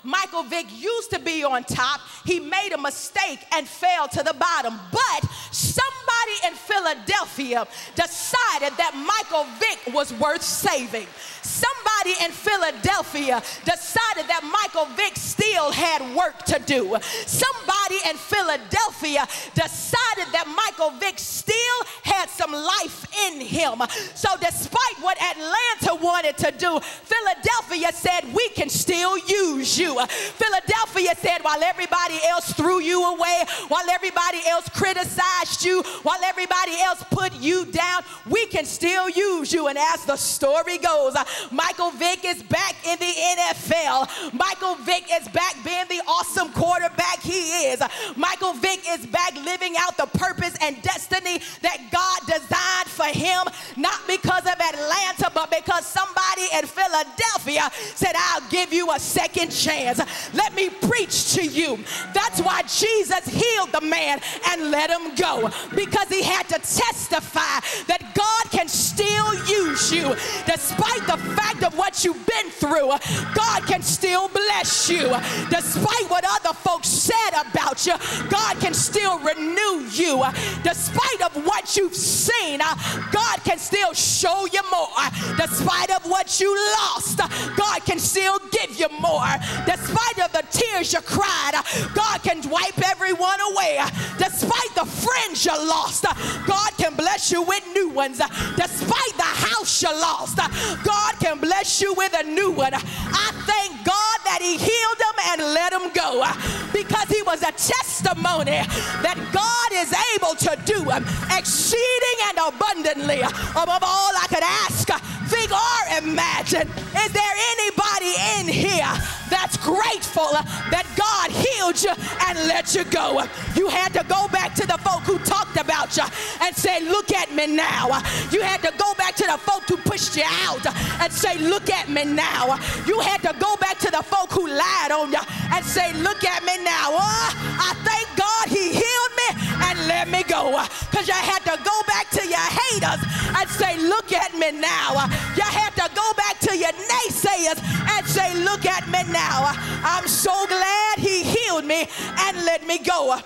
Michael Vick used to be on top. He made a mistake and fell to the bottom. But somebody in Philadelphia decided that Michael Vick was worth saving. Somebody in Philadelphia decided that Michael Vick still had work to do. Somebody in Philadelphia decided that Michael Vick still had some life in him. So despite what Atlanta wanted to do, Philadelphia said, we can still use you. Philadelphia said, while everybody else threw you away, while everybody else criticized you, while everybody else put you down, we can still use you. And as the story goes, Michael Vick is back in the NFL. Michael Vick is back being the awesome quarterback he is. Michael Vick is back living out the purpose and destiny that God designed for him, not because of Atlanta, but because somebody in Philadelphia said, I'll give you a second chance. Let me preach to you. That's why Jesus healed the man and let him go, because he had to testify that God can still use you. Despite the fact of what you've been through, God can still bless you. Despite what other folks said about you, God can still renew you. Despite of what you've seen, God can still show you more. Despite of what you lost, God can still give you more. Despite of the tears you cried, God can wipe everyone away. Despite the friends you lost, God can bless you with new ones. Despite the house you lost, God can bless you with a new one. I thank God that he healed him and let him go, because he was a testimony that God is able to do exceeding and abundantly above all I could ask, think, or imagine. Is there anybody in here that's grateful that God healed you and let you go? You had to go back to the folk who talked about you and say, look at me now. You had to go back to the folk who pushed you out and say, look at me now. You had to go back to the folk who lied on you and say, look at me now. Oh, I thank God he healed me and let me go. Because you had to go back to your haters and say, look at me now. You had to go back to your naysayers and say, look at me now. I'm so glad he healed me and let me go.